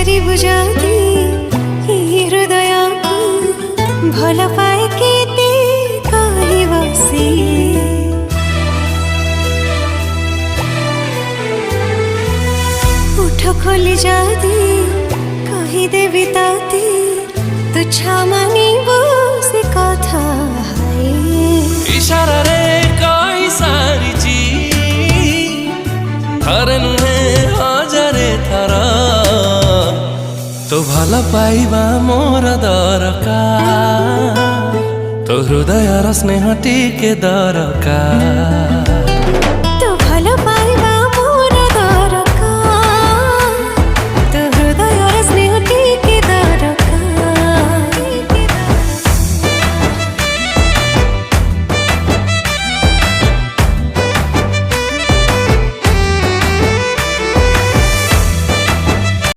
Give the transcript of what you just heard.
पचारि बुझाती हृदय भल पाए केते कहि बसी उठ खोली जाती कहि देवी ताती तुच्छा मानिबो से कथा इशारा रे कहि सारिची थरे नुहे हजारे थर तो भल पाइबा मोर दरकार तो हृदय स्नेह टिके दरकार।